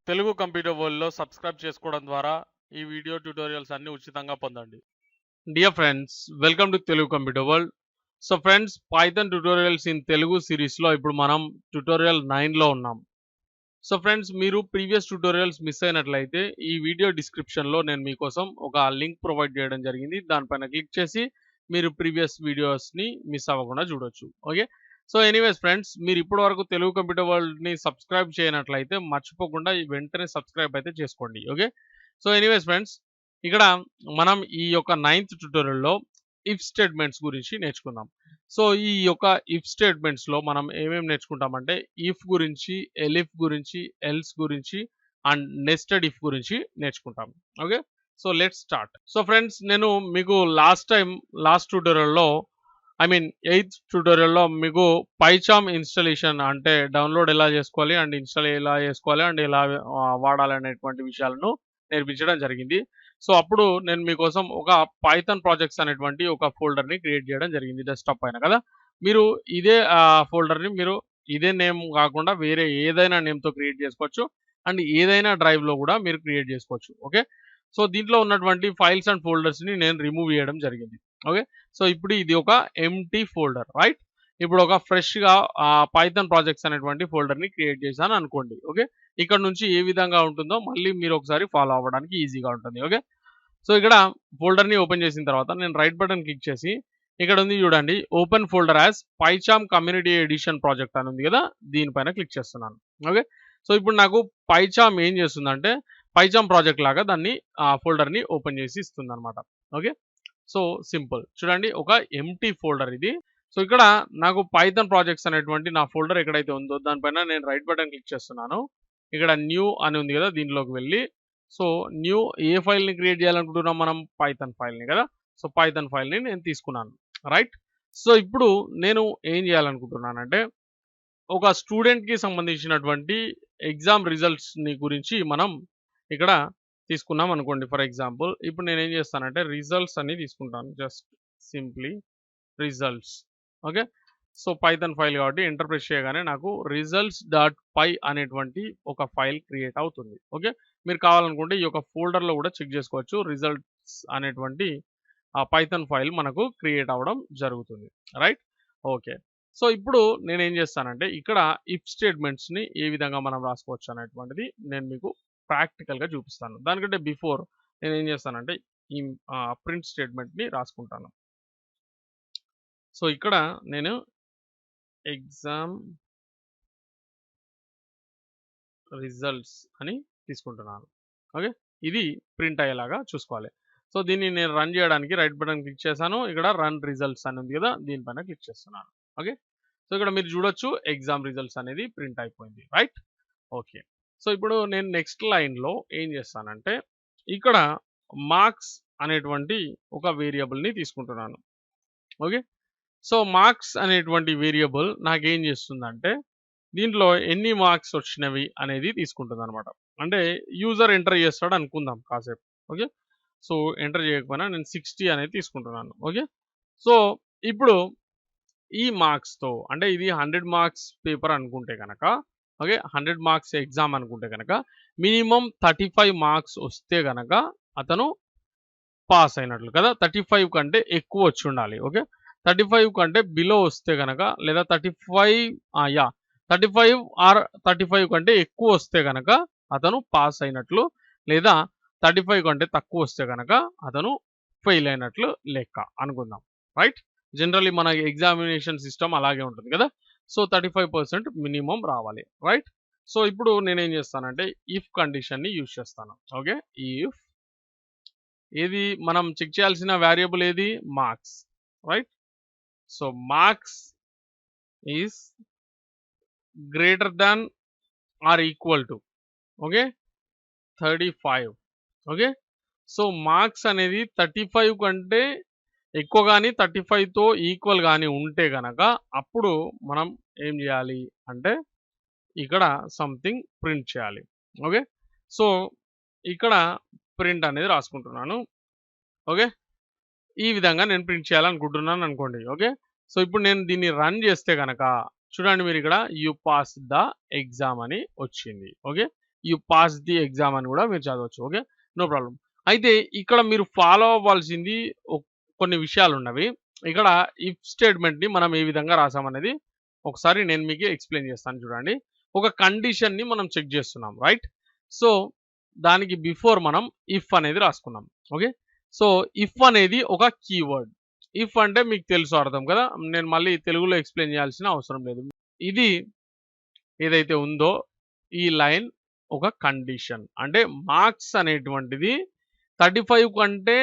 Telugu computer వరల్డ్‌లో subscribe చేసుకోవడం ద్వారా ఈ వీడియో ట్యుటోరియల్స్ అన్ని ఉచితంగా పొందండి. Dear friends, welcome to Telugu computer world. So friends, Python tutorials in Telugu సిరీస్‌లో ఇప్పుడు మనం ట్యుటోరియల్ 9లో ఉన్నాం. సో ఫ్రెండ్స్, మీరు ప్రీవియస్ ట్యుటోరియల్స్ మిస్ అయినట్లయితే ఈ వీడియో డిస్క్రిప్షన్‌లో నేను మీకోసం ఒక లింక్ ప్రొవైడ్ చేయడం జరిగింది. దానిపైన క్లిక్ చేసి మీరు ప్రీవియస్ వీడియోస్‌ని మిస్ అవ్వకుండా చూడొచ్చు. ఓకే. సో ఎనీవేస్ ఫ్రెండ్స్, మీరు ఇప్పటి వరకు తెలుగు కంప్యూటర్ వరల్డ్‌ని సబ్స్క్రైబ్ చేయనట్లయితే మర్చిపోకుండా వెంటనే సబ్స్క్రైబ్ అయితే చేసుకోండి. ఓకే. సో ఎనీవేస్ ఫ్రెండ్స్, ఇక్కడ మనం ఈ యొక్క 9th ట్యుటోరియల్‌లో ఇఫ్ స్టేట్మెంట్స్ గురించి నేర్చుకుందాం. సో ఈ యొక్క ఇఫ్ స్టేట్మెంట్స్‌లో మనం ఏమేమి నేర్చుకుంటామంటే ఇఫ్ గురించి, ఎలిఫ్ గురించి, ఎల్స్ గురించి అండ్ నెస్టెడ్ ఇఫ్ గురించి నేర్చుకుంటాం. Okay. So let's start. So friends, నేను మీకు లాస్ట్ ట్యుటోరియల్‌లో ఎయిత్ ట్యుటోరియల్‌లో మీకు పైచామ్ ఇన్‌స్టాలేషన్ అంటే డౌన్‌లోడ్ ఎలా చేసుకోవాలి అండ్ ఇన్‌స్టాల్ ఎలా చేసుకోవాలి అండ్ ఎలా వాడాలనేటువంటి విషయాలను నేర్పించడం జరిగింది. సో అప్పుడు నేను మీకోసం ఒక పైథాన్ ప్రాజెక్ట్స్ అనేటువంటి ఒక ఫోల్డర్‌ని క్రియేట్ చేయడం జరిగింది డెస్క్‌టాప్ పైన కదా! మీరు ఇదే ఫోల్డర్‌ని మీరు ఇదే నేమ్ కాకుండా వేరే ఏదైనా నేమ్‌తో క్రియేట్ చేసుకోవచ్చు. అండ్ ఏదైనా డ్రైవ్‌లో కూడా మీరు క్రియేట్ చేసుకోవచ్చు. ఓకే. సో దీంట్లో ఉన్నటువంటి ఫైల్స్ అండ్ ఫోల్డర్స్‌ని నేను రిమూవ్ చేయడం జరిగింది. ఓకే. సో ఇప్పుడు ఇది ఒక ఎంప్టీ ఫోల్డర్, రైట్? ఇప్పుడు ఒక ఫ్రెష్‌గా పైథాన్ ప్రాజెక్ట్స్ అనేటువంటి ఫోల్డర్‌ని క్రియేట్ చేశాను అనుకోండి. ఓకే. ఇక్కడ నుంచి ఏ విధంగా ఉంటుందో మళ్ళీ మీరు ఒకసారి ఫాలో అవ్వడానికి ఈజీగా ఉంటుంది. ఓకే. సో ఇక్కడ ఫోల్డర్‌ని ఓపెన్ చేసిన తర్వాత నేను రైట్ బటన్ క్లిక్ చేసి ఇక్కడ ఉంది చూడండి, open folder as PyCharm community edition project అని ఉంది కదా! దీనిపైన క్లిక్ చేస్తున్నాను. ఓకే. సో ఇప్పుడు నాకు పైచామ్ ఏం చేస్తుందంటే పైచామ్ ప్రాజెక్ట్ లాగా దాన్ని ఫోల్డర్‌ని ఓపెన్ చేసి ఇస్తుందన్నమాట. ఓకే. So simple. చూడండి, ఒక ఎంప్టీ ఫోల్డర్ ఇది. సో ఇక్కడ నాకు పైథాన్ ప్రాజెక్ట్స్ అనేటువంటి నా ఫోల్డర్ ఎక్కడైతే ఉందో దానిపైన నేను రైట్ బటన్ క్లిక్ చేస్తున్నాను. ఇక్కడ న్యూ అని ఉంది కదా! దీంట్లోకి వెళ్ళి సో న్యూ ఏ ఫైల్‌ని క్రియేట్ చేయాలనుకుంటున్నాం మనం? పైథాన్ ఫైల్‌ని కదా! సో పైథాన్ ఫైల్‌ని నేను తీసుకున్నాను. రైట్? సో ఇప్పుడు నేను ఏం చేయాలనుకుంటున్నానంటే ఒక స్టూడెంట్‌కి సంబంధించినటువంటి ఎగ్జామ్ రిజల్ట్స్‌ని గురించి మనం ఇక్కడ తీసుకున్నాం అనుకోండి. ఫర్ ఎగ్జాంపుల్ ఇప్పుడు నేనేం చేస్తానంటే రిజల్ట్స్ అని తీసుకుంటాను. Just simply results. Okay. So Python file కాబట్టి ఎంటర్ ప్రెస్ చేయగానే నాకు రిజల్ట్స్ డాట్ పై అనేటువంటి ఒక ఫైల్ క్రియేట్ అవుతుంది. ఓకే. మీరు కావాలనుకుంటే ఈ యొక్క ఫోల్డర్‌లో కూడా చెక్ చేసుకోవచ్చు. రిజల్ట్స్ అనేటువంటి ఆ పైథాన్ ఫైల్ మనకు క్రియేట్ అవ్వడం జరుగుతుంది. రైట్? ఓకే. సో ఇప్పుడు నేనేం చేస్తానంటే ఇక్కడ ఇఫ్ స్టేట్మెంట్స్‌ని ఏ విధంగా మనం రాసుకోవచ్చు అనేటువంటిది నేను మీకు ప్రాక్టికల్‌గా చూపిస్తాను. దానికంటే బిఫోర్ నేనేం చేస్తానంటే ఈ ప్రింట్ స్టేట్మెంట్‌ని రాసుకుంటాను. సో ఇక్కడ నేను ఎగ్జామ్ రిజల్ట్స్ అని తీసుకుంటున్నాను. ఓకే. ఇది ప్రింట్ అయ్యేలాగా చూసుకోవాలి. సో దీన్ని నేను రన్ చేయడానికి రైట్ బటన్ క్లిక్ చేశాను. ఇక్కడ రన్ రిజల్ట్స్ అని ఉంది కదా! దీనిపైన క్లిక్ చేస్తున్నాను. ఓకే. సో ఇక్కడ మీరు చూడొచ్చు ఎగ్జామ్ రిజల్ట్స్ అనేది ప్రింట్ అయిపోయింది. రైట్? ఓకే. సో ఇప్పుడు నేను నెక్స్ట్ లైన్‌లో ఏం చేస్తానంటే ఇక్కడ మార్క్స్ అనేటువంటి ఒక వేరియబుల్‌ని తీసుకుంటున్నాను. ఓకే. సో మార్క్స్ అనేటువంటి వేరియబుల్ నాకేం చేస్తుందంటే దీంట్లో ఎన్ని మార్క్స్ వచ్చినవి అనేది తీసుకుంటుందనమాట. అంటే యూజర్ ఎంటర్ చేస్తాడు అనుకుందాం కాసేపు. ఓకే. సో ఎంటర్ చేయకపోయినా నేను 60 అనేది తీసుకుంటున్నాను. ఓకే. సో ఇప్పుడు ఈ మార్క్స్‌తో అంటే ఇది 100 మార్క్స్ పేపర్ అనుకుంటే గనక, ఓకే, 100 మార్క్స్ ఎగ్జామ్ అనుకుంటే గనక మినిమమ్ 35 మార్క్స్ వస్తే గనక అతను పాస్ అయినట్లు కదా! 35 కంటే ఎక్కువ వచ్చుండాలి. ఓకే. 35 కంటే బిలో వస్తే గనక లేదా 35 ఆర్ 35 కంటే ఎక్కువ వస్తే గనక అతను పాస్ అయినట్లు, లేదా 35 కంటే తక్కువ వస్తే గనక అతను ఫెయిల్ అయినట్లు లెక్క అనుకుందాం. రైట్? జనరల్లీ మన ఎగ్జామినేషన్ సిస్టమ్ అలాగే ఉంటుంది కదా! సో 35% మినిమమ్ రావాలి. రైట్? సో ఇప్పుడు నేనేం చేస్తానంటే ఇఫ్ కండిషన్‌ని యూజ్ చేస్తాను. ఓకే. ఇఫ్ ఏది మనం చెక్ చేయాల్సిన వేరియబుల్ ఏది? Marks. Right? So marks is greater than or equal to, okay, 35. Okay. So marks అనేది 35 కంటే ఎక్కువ గాని 35తో ఈక్వల్ గాని ఉంటే గనక అప్పుడు మనం ఏం చేయాలి అంటే ఇక్కడ సంథింగ్ ప్రింట్ చేయాలి. ఓకే. సో ఇక్కడ ప్రింట్ అనేది రాసుకుంటున్నాను. ఓకే. ఈ విధంగా నేను ప్రింట్ చేయాలనుకుంటున్నాను అనుకోండి. ఓకే. సో ఇప్పుడు నేను దీన్ని రన్ చేస్తే గనక చూడండి, మీరు ఇక్కడ యూ పాస్ ద ఎగ్జామ్ అని వచ్చింది. Okay. You pass the exam అని కూడా మీరు చదవచ్చు. Okay, no problem. అయితే ఇక్కడ మీరు ఫాలో అవ్వాల్సింది కొన్ని విషయాలు ఉన్నవి. ఇక్కడ ఇఫ్ స్టేట్మెంట్ని మనం ఏ విధంగా రాసామనేది ఒకసారి నేను మీకు ఎక్స్ప్లెయిన్ చేస్తాను చూడండి. ఒక కండిషన్ని మనం చెక్ చేస్తున్నాం, రైట్? సో దానికి బిఫోర్ మనం ఇఫ్ అనేది రాసుకున్నాం. ఓకే, సో ఇఫ్ అనేది ఒక కీవర్డ్. ఇఫ్ అంటే మీకు తెలుసు అర్థం కదా, నేను మళ్ళీ తెలుగులో ఎక్స్ప్లెయిన్ చేయాల్సిన అవసరం లేదు. ఇది ఏదైతే ఉందో ఈ లైన్ ఒక కండిషన్. అంటే మార్క్స్ అనేటువంటిది 35 కంటే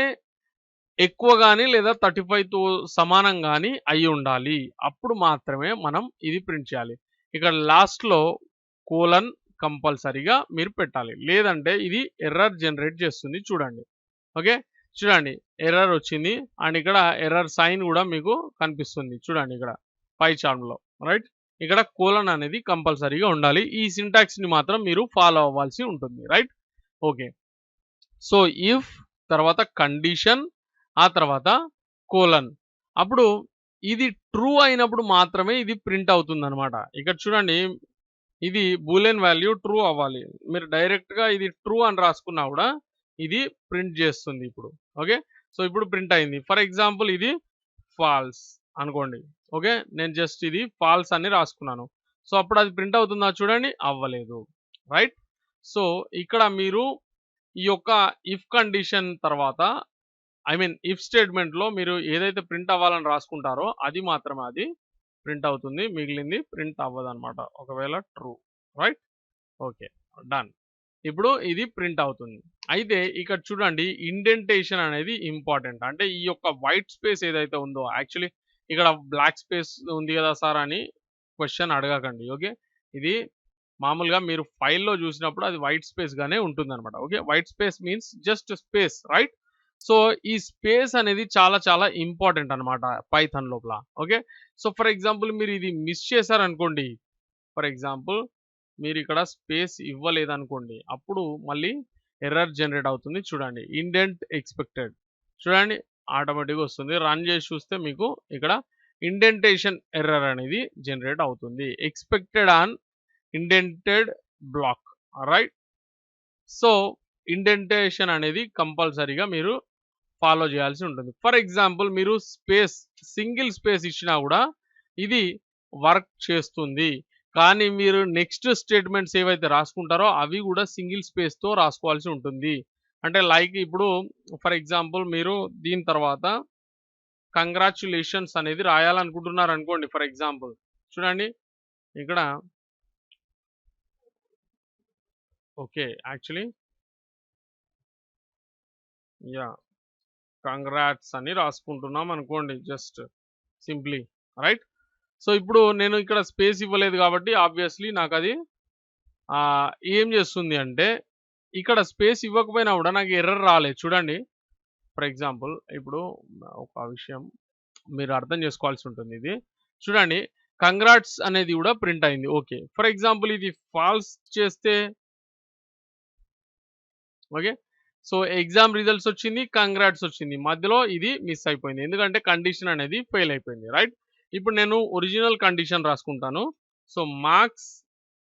ఎక్కువ గాని లేదా 35తో సమానం గాని అయి ఉండాలి. అప్పుడు మాత్రమే మనం ఇది ప్రింట్ చేయాలి. ఇక్కడ లాస్ట్‌లో కోలన్ కంపల్సరీగా మీరు పెట్టాలి. లేదంటే ఇది ఎర్రర్ జనరేట్ చేస్తుంది చూడండి. ఓకే, చూడండి ఎర్రర్ వచ్చింది అండ్ ఇక్కడ ఎర్రర్ సైన్ కూడా మీకు కనిపిస్తుంది చూడండి ఇక్కడ పై చార్మ్‌లో, రైట్? ఇక్కడ కోలన్ అనేది కంపల్సరీగా ఉండాలి. ఈ సింటాక్స్‌ని మాత్రం మీరు ఫాలో అవ్వాల్సి ఉంటుంది, రైట్? ఓకే, సో ఇఫ్ తర్వాత కండిషన్ ఆ తర్వాత కోలన్. అప్పుడు ఇది ట్రూ అయినప్పుడు మాత్రమే ఇది ప్రింట్ అవుతుందన్నమాట. ఇక్కడ చూడండి ఇది బూలియన్ వాల్యూ ట్రూ అవ్వాలి. మీరు డైరెక్ట్‌గా ఇది ట్రూ అని రాసుకున్నా కూడా ఇది ప్రింట్ చేస్తుంది ఇప్పుడు. ఓకే, సో ఇప్పుడు ప్రింట్ అయింది. ఫర్ ఎగ్జాంపుల్ ఇది ఫాల్స్ అనుకోండి. ఓకే, నేను జస్ట్ ఇది ఫాల్స్ అని రాసుకున్నాను. సో అప్పుడు అది ప్రింట్ అవుతుందా చూడండి, అవ్వలేదు, రైట్? సో ఇక్కడ మీరు ఈ యొక్క ఇఫ్ కండిషన్ తర్వాత ఇఫ్ స్టేట్మెంట్‌లో మీరు ఏదైతే ప్రింట్ అవ్వాలని రాసుకుంటారో అది మాత్రమే అది ప్రింట్ అవుతుంది. మిగిలింది ప్రింట్ అవ్వదన్నమాట ఒకవేళ ట్రూ, రైట్? Okay, done. ఇప్పుడు ఇది ప్రింట్ అవుతుంది. అయితే ఇక్కడ చూడండి ఇండెంటేషన్ అనేది ఇంపార్టెంట్. అంటే ఈ యొక్క వైట్ స్పేస్ ఏదైతే ఉందో, యాక్చువల్లీ ఇక్కడ బ్లాక్ స్పేస్ ఉంది కదా సార్ అని క్వశ్చన్ అడగకండి. ఓకే, ఇది మామూలుగా మీరు ఫైల్‌లో చూసినప్పుడు అది వైట్ స్పేస్ గానే ఉంటుందన్నమాట. Okay, white space means just space, right? So ఈ స్పేస్ అనేది చాలా చాలా ఇంపార్టెంట్ అన్నమాట పైథాన్ లోపల. ఓకే, సో ఫర్ ఎగ్జాంపుల్ మీరు ఇది మిస్ చేశారనుకోండి, ఫర్ ఎగ్జాంపుల్ మీరు ఇక్కడ స్పేస్ ఇవ్వలేదనుకోండి, అప్పుడు మళ్ళీ ఎర్రర్ జనరేట్ అవుతుంది చూడండి. ఇండెంట్ ఎక్స్‌పెక్టెడ్ చూడండి ఆటోమేటిక్‌గా వస్తుంది. రన్ చేసి చూస్తే మీకు ఇక్కడ ఇండెంటేషన్ ఎర్రర్ అనేది జనరేట్ అవుతుంది. Expected unindented block, right? So indentation అనేది కంపల్సరీగా మీరు ఫాలో చేయాల్సి ఉంటుంది. ఫర్ ఎగ్జాంపుల్ మీరు స్పేస్ సింగిల్ స్పేస్ ఇచ్చినా కూడా ఇది వర్క్ చేస్తుంది. కానీ మీరు నెక్స్ట్ స్టేట్మెంట్స్ ఏవైతే రాసుకుంటారో అవి కూడా సింగిల్ స్పేస్‌తో రాసుకోవాల్సి ఉంటుంది. అంటే లైక్ ఇప్పుడు ఫర్ ఎగ్జాంపుల్ మీరు దీని తర్వాత కంగ్రాచ్యులేషన్స్ అనేది రాయాలనుకుంటున్నారనుకోండి ఫర్ ఎగ్జాంపుల్. చూడండి ఇక్కడ ఓకే, యాక్చువల్లీ యాహ్! కంగ్రాట్స్ అని రాసుకుంటున్నాం అనుకోండి జస్ట్ సింప్లీ, రైట్? సో ఇప్పుడు నేను ఇక్కడ స్పేస్ ఇవ్వలేదు కాబట్టి ఆబ్వియస్లీ నాకది ఏం చేస్తుంది అంటే ఇక్కడ స్పేస్ ఇవ్వకపోయినా కూడా నాకు ఎర్రర్ రాలేదు చూడండి. ఫర్ ఎగ్జాంపుల్ ఇప్పుడు ఒక విషయం మీరు అర్థం చేసుకోవాల్సి ఉంటుంది ఇది. చూడండి కంగ్రాట్స్ అనేది కూడా ప్రింట్ అయింది. ఓకే, ఫర్ ఎగ్జాంపుల్ ఇది ఫాల్స్ చేస్తే ఓకే, సో ఎగ్జామ్ రిజల్ట్స్ వచ్చింది, కంగ్రాట్స్ వచ్చింది. మధ్యలో ఇది మిస్ అయిపోయింది. ఎందుకంటే కండిషన్ అనేది ఫెయిల్ అయిపోయింది, రైట్? ఇప్పుడు నేను ఒరిజినల్ కండిషన్ రాసుకుంటాను. So marks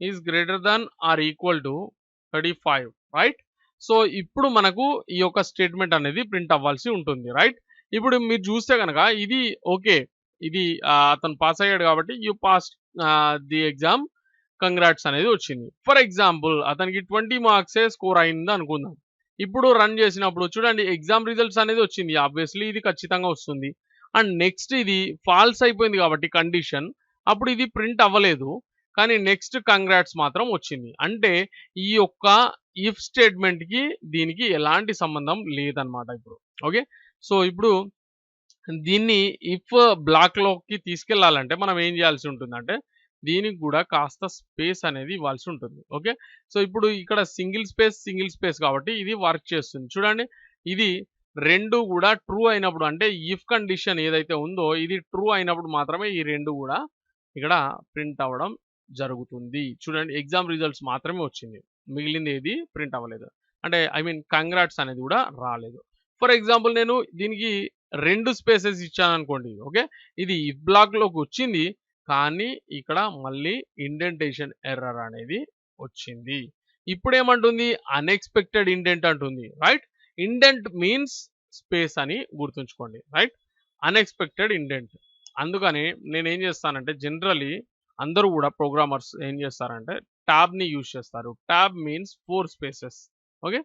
is greater than or equal to 35, right? So ఇప్పుడు మనకు ఈ యొక్క స్టేట్మెంట్ అనేది ప్రింట్ అవ్వాల్సి ఉంటుంది, రైట్? ఇప్పుడు మీరు చూస్తే కనుక ఇది ఓకే, ఇది అతను పాస్ అయ్యాడు కాబట్టి you pass the exam congrats అనేది వచ్చింది. ఫర్ ఎగ్జాంపుల్ అతనికి 20 మార్క్సే స్కోర్ అయింది అనుకుందాం. ఇప్పుడు రన్ చేసినప్పుడు చూడండి ఎగ్జామ్ రిజల్ట్స్ అనేది వచ్చింది. ఆబ్వియస్లీ ఇది ఖచ్చితంగా వస్తుంది. అండ్ నెక్స్ట్ ఇది ఫాల్స్ అయిపోయింది కాబట్టి కండిషన్, అప్పుడు ఇది ప్రింట్ అవ్వలేదు. కానీ నెక్స్ట్ కంగ్రాట్స్ మాత్రం వచ్చింది. అంటే ఈ యొక్క ఇఫ్ స్టేట్మెంట్‌కి దీనికి ఎలాంటి సంబంధం లేదన్నమాట ఇప్పుడు. ఓకే, సో ఇప్పుడు దీన్ని ఇఫ్ బ్లాక్‌లోకి తీసుకెళ్లాలంటే మనం ఏం చేయాల్సి ఉంటుందంటే దీనికి కూడా కాస్త స్పేస్ అనేది ఇవ్వాల్సి ఉంటుంది. ఓకే, సో ఇప్పుడు ఇక్కడ సింగిల్ స్పేస్ కాబట్టి ఇది వర్క్ చేస్తుంది. చూడండి ఇది 2 కూడా ట్రూ అయినప్పుడు అంటే ఇఫ్ కండిషన్ ఏదైతే ఉందో ఇది ట్రూ అయినప్పుడు మాత్రమే ఈ 2 కూడా ఇక్కడ ప్రింట్ అవ్వడం జరుగుతుంది. చూడండి ఎగ్జామ్ రిజల్ట్స్ మాత్రమే వచ్చింది. మిగిలింది ఏది ప్రింట్ అవ్వలేదు. అంటే కంగ్రాట్స్ అనేది కూడా రాలేదు. ఫర్ ఎగ్జాంపుల్ నేను దీనికి 2 స్పేసెస్ ఇచ్చాననుకోండి. ఓకే, ఇది ఇఫ్ బ్లాక్‌లోకి వచ్చింది. కానీ ఇక్కడ మళ్ళీ ఇండెంటేషన్ ఎర్రర్ అనేది వచ్చింది. ఇప్పుడు ఏమంటుంది అన్ఎక్స్పెక్టెడ్ ఇండెంట్ అంటుంది రైట్. ఇండెంట్ మీన్స్ స్పేస్ అని గుర్తుంచుకోండి రైట్. Unexpected indent. అందుకని నేను ఏం చేస్తానంటే జనరలీ అందరూ కూడా ప్రోగ్రామర్స్ ఏం చేస్తారంటే ట్యాబ్ని యూజ్ చేస్తారు. Tab means 4 spaces. Okay,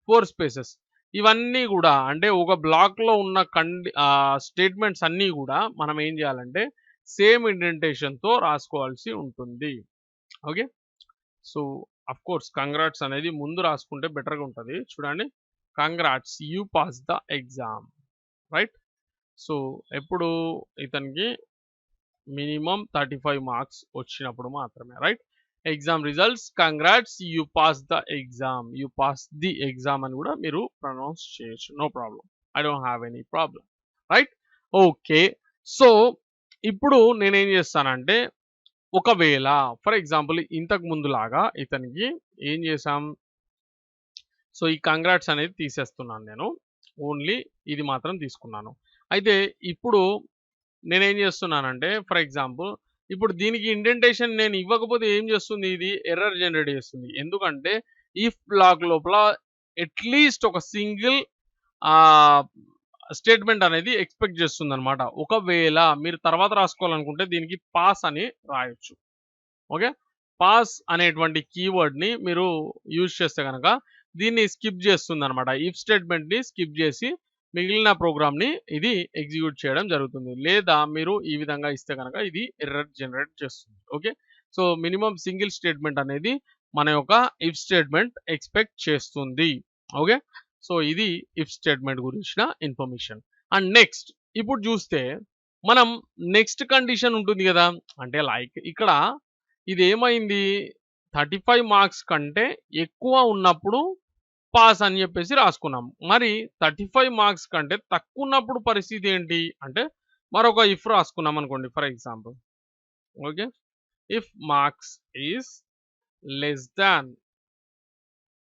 4 spaces. ఇవన్నీ కూడా అంటే ఒక బ్లాక్లో ఉన్న స్టేట్మెంట్స్ అన్నీ కూడా మనం ఏం చేయాలంటే సేమ్ ఇండెంటేషన్తో రాసుకోవాల్సి ఉంటుంది. Okay, so of course congrats అనేది ముందు రాసుకుంటే బెటర్గా ఉంటుంది. చూడండి, congrats you pass the exam right. So ఎప్పుడు ఇతనికి మినిమం 35 మార్క్స్ వచ్చినప్పుడు మాత్రమే right. Exam results congrats you pass the exam, you pass the exam అని కూడా మీరు ప్రొనౌన్స్ చేయొచ్చు, no problem. I don't have any problem right. Okay, so ఇప్పుడు నేనేం చేస్తానంటే ఒకవేళ ఫర్ ఎగ్జాంపుల్ ఇంతకు ముందులాగా ఇతనికి ఏం చేసాం, సో ఈ కంగ్రాట్స్ అనేది తీసేస్తున్నాను నేను, ఓన్లీ ఇది మాత్రం తీసుకున్నాను. అయితే ఇప్పుడు నేనేం చేస్తున్నానంటే ఫర్ ఎగ్జాంపుల్ ఇప్పుడు దీనికి ఇండెంటేషన్ నేను ఇవ్వకపోతే ఏం చేస్తుంది, ఇది ఎర్రర్ జనరేట్ చేస్తుంది. ఎందుకంటే ఇఫ్ బ్లాక్ లోపల అట్లీస్ట్ ఒక సింగిల్ స్టేట్మెంట్ అనేది ఎక్స్పెక్ట్ చేస్తుంది అనమాట. ఒకవేళ మీరు తర్వాత రాసుకోవాలనుకుంటే దీనికి పాస్ అని రాయొచ్చు. ఓకే, పాస్ అనేటువంటి కీవర్డ్ని మీరు యూజ్ చేస్తే కనుక దీన్ని స్కిప్ చేస్తుంది అనమాట. ఇఫ్ స్టేట్మెంట్ని స్కిప్ చేసి మిగిలిన ప్రోగ్రామ్ని ఇది ఎగ్జిక్యూట్ చేయడం జరుగుతుంది. లేదా మీరు ఈ విధంగా ఇస్తే కనుక ఇది ఎర్రర్ జనరేట్ చేస్తుంది. Okay, so minimum single statement అనేది మన యొక్క ఇఫ్ స్టేట్మెంట్ ఎక్స్పెక్ట్ చేస్తుంది. ఓకే, సో ఇది ఇఫ్ స్టేట్మెంట్ గురించిన ఇన్ఫర్మేషన్. అండ్ నెక్స్ట్ ఇప్పుడు చూస్తే మనం నెక్స్ట్ కండిషన్ ఉంటుంది కదా, అంటే లైక్ ఇక్కడ ఇది ఏమైంది 35 మార్క్స్ కంటే ఎక్కువ ఉన్నప్పుడు పాస్ అని చెప్పేసి రాసుకున్నాం. మరి 35 మార్క్స్ కంటే తక్కువ ఉన్నప్పుడు పరిస్థితి ఏంటి అంటే మరొక ఇఫ్ రాసుకున్నాం అనుకోండి. For example okay, if marks is less than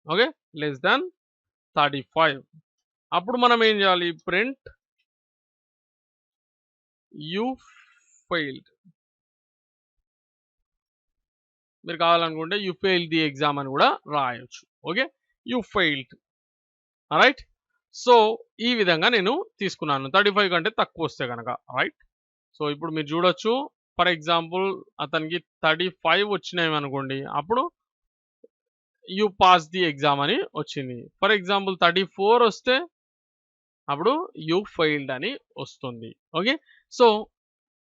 okay less than 35, అప్పుడు మనం ఏం చేయాలి, ప్రింట్ యూ ఫెయిల్డ్. మీరు కావాలనుకుంటే యూ ఫెయిల్ ది ఎగ్జామ్ అని కూడా రాయొచ్చు. Okay, you failed right. So ఈ విధంగా నేను తీసుకున్నాను 35 కంటే తక్కువ వస్తే కనుక రైట్. సో ఇప్పుడు మీరు చూడొచ్చు ఫర్ ఎగ్జాంపుల్ అతనికి 35 వచ్చినాయి అనుకోండి, అప్పుడు యూ పాస్ ది ఎగ్జామ్ అని వచ్చింది. ఫర్ ఎగ్జాంపుల్ 34 వస్తే అప్పుడు యూ ఫెయిల్డ్ అని వస్తుంది. Okay, so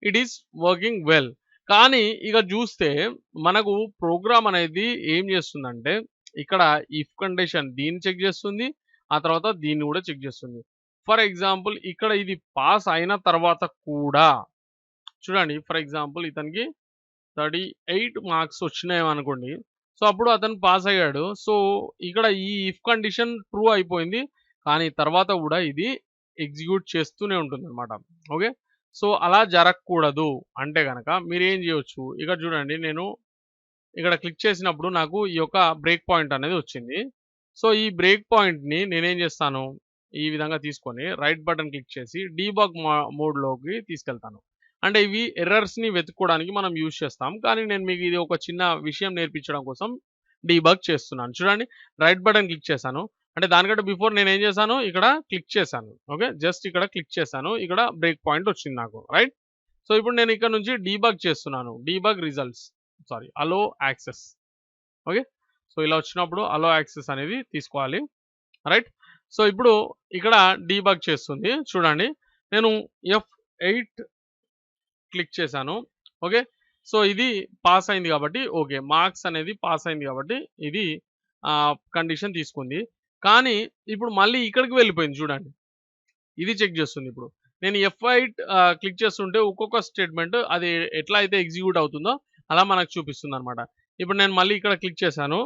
it is working well. కానీ ఇక చూస్తే మనకు ప్రోగ్రామ్ అనేది ఏం చేస్తుందంటే ఇక్కడ ఇఫ్ కండిషన్ దీన్ని చెక్ చేస్తుంది, ఆ తర్వాత దీన్ని కూడా చెక్ చేస్తుంది. ఫర్ ఎగ్జాంపుల్ ఇక్కడ ఇది పాస్ అయిన తర్వాత కూడా చూడండి, ఫర్ ఎగ్జాంపుల్ ఇతనికి 38 మార్క్స్ వచ్చినాయి అనుకోండి, సో అప్పుడు అతను పాస్ అయ్యాడు. సో ఇక్కడ ఈ ఇఫ్ కండిషన్ ట్రూ అయిపోయింది, కానీ తర్వాత కూడా ఇది ఎగ్జిక్యూట్ చేస్తూనే ఉంటుంది అనమాట. ఓకే, సో అలా జరగకూడదు అంటే కనుక మీరు ఏం చేయొచ్చు, ఇక్కడ చూడండి నేను ఇక్కడ క్లిక్ చేసినప్పుడు నాకు ఈ యొక్క బ్రేక్ పాయింట్ అనేది వచ్చింది. సో ఈ బ్రేక్ పాయింట్ని నేనేం చేస్తాను, ఈ విధంగా తీసుకొని రైట్ బటన్ క్లిక్ చేసి డీబగ్ మోడ్లోకి తీసుకెళ్తాను. అంటే ఇవి ఎర్రర్స్ని వెతుక్కోవడానికి మనం యూజ్ చేస్తాం, కానీ నేను మీకు ఇది ఒక చిన్న విషయం నేర్పించడం కోసం డీబగ్ చేస్తున్నాను. చూడండి, రైట్ బటన్ క్లిక్ చేశాను, అంటే దానికంటే బిఫోర్ నేను ఏం చేశాను, ఇక్కడ క్లిక్ చేశాను. ఓకే, జస్ట్ ఇక్కడ క్లిక్ చేశాను, ఇక్కడ బ్రేక్ పాయింట్ వచ్చింది నాకు రైట్. సో ఇప్పుడు నేను ఇక్కడ నుంచి డీబగ్ చేస్తున్నాను, డీబగ్ రిజల్ట్స్ సారీ అలో యాక్సెస్. ఓకే, సో ఇలా వచ్చినప్పుడు అలో యాక్సెస్ అనేది తీసుకోవాలి రైట్. సో ఇప్పుడు ఇక్కడ డీబగ్ చేస్తుంది. చూడండి, నేను F8 క్లిక్ చేశాను. ఓకే, సో ఇది పాస్ అయింది కాబట్టి ఓకే, మార్క్స్ అనేది పాస్ అయింది కాబట్టి ఇది కండిషన్ తీసుకుంది. కానీ ఇప్పుడు మళ్ళీ ఇక్కడికి వెళ్ళిపోయింది చూడండి, ఇది చెక్ చేస్తుంది. ఇప్పుడు నేను F8 క్లిక్ చేస్తుంటే ఒక్కొక్క స్టేట్మెంట్ అది ఎట్లా అయితే ఎగ్జిక్యూట్ అవుతుందో అలా మనకు చూపిస్తుంది అనమాట. ఇప్పుడు నేను మళ్ళీ ఇక్కడ క్లిక్ చేశాను,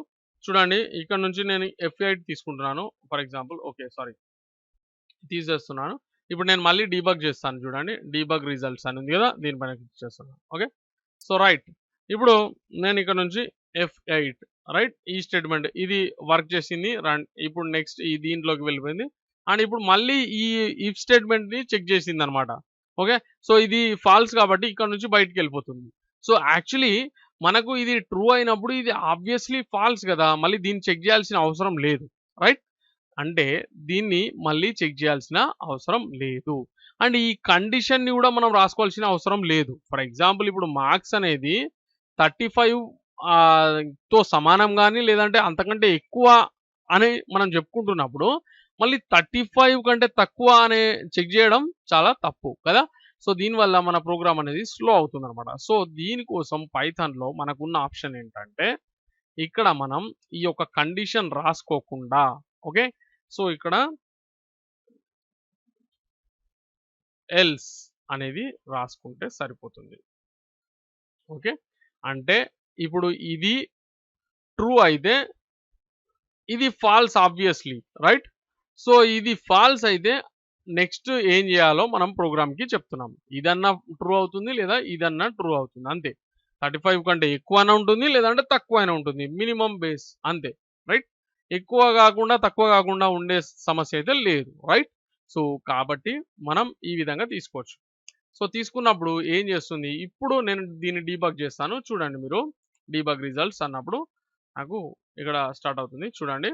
చూడండి ఇక్కడ నుంచి నేను F8 తీసుకుంటున్నాను ఫర్ ఎగ్జాంపుల్. ఓకే సారీ, తీసేస్తున్నాను. ఇప్పుడు నేను మళ్ళీ డీబగ్ చేస్తాను. చూడండి, డీబగ్ రిజల్ట్స్ అని ఉంది కదా, దీనిపైన క్లిక్ చేస్తున్నాను. ఓకే, సో రైట్, ఇప్పుడు నేను ఇక్కడ నుంచి F8 రైట్, ఈ స్టేట్మెంట్ ఇది వర్క్ చేసింది. ఇప్పుడు నెక్స్ట్ ఈ దీంట్లోకి వెళ్ళిపోయింది, అండ్ ఇప్పుడు మళ్ళీ ఈ ఇఫ్ స్టేట్మెంట్ని చెక్ చేసింది అనమాట. ఓకే, సో ఇది ఫాల్స్ కాబట్టి ఇక్కడ నుంచి బయటికి వెళ్ళిపోతుంది. సో యాక్చువల్లీ మనకు ఇది ట్రూ అయినప్పుడు ఇది ఆబ్వియస్లీ ఫాల్స్ కదా, మళ్ళీ దీన్ని చెక్ చేయాల్సిన అవసరం లేదు, రైట్? అంటే దీన్ని మళ్ళీ చెక్ చేయాల్సిన అవసరం లేదు. అండ్ ఈ కండిషన్ని కూడా మనం రాసుకోవాల్సిన అవసరం లేదు. ఫర్ ఎగ్జాంపుల్ ఇప్పుడు మార్క్స్ అనేది 35 తో సమానం గాని లేదంటే అంతకంటే ఎక్కువ అని మనం చెప్పుకుంటున్నప్పుడు మళ్ళీ 35 కంటే తక్కువ అనే చెక్ చేయడం చాలా తప్పు కదా. సో దీనివల్ల మన ప్రోగ్రామ్ అనేది స్లో అవుతుందన్నమాట. సో దీనికోసం పైథాన్‌లో మనకున్న ఆప్షన్ ఏంటంటే ఇక్కడ మనం ఈ యొక్క కండిషన్ రాసుకోకుండా, ఓకే, సో ఇక్కడ ఎల్స్ అనేది రాసుకుంటే సరిపోతుంది. ఓకే, అంటే ఇప్పుడు ఇది ట్రూ అయితే ఇది ఫాల్స్ ఆబ్వియస్లీ, రైట్? సో ఇది ఫాల్స్ అయితే నెక్స్ట్ ఏం చేయాలో మనం ప్రోగ్రామ్‌కి చెప్తున్నాం. ఇదన్నా ట్రూ అవుతుంది లేదా ఇదన్నా ట్రూ అవుతుంది అంతే. 35 కంటే ఎక్కువైనా ఉంటుంది లేదంటే తక్కువైనా ఉంటుంది. మినిమమ్ బేస్ అంతే, రైట్? ఎక్కువ కాకుండా తక్కువ కాకుండా ఉండే సమస్య అయితే లేదు, రైట్? సో కాబట్టి మనం ఈ విధంగా తీసుకోవచ్చు. సో తీసుకున్నప్పుడు ఏం చేస్తుంది, ఇప్పుడు నేను దీన్ని డీబగ్ చేస్తాను. చూడండి మీరు డీబగ్ రిజల్ట్స్ అన్నప్పుడు నాకు ఇక్కడ స్టార్ట్ అవుతుంది. చూడండి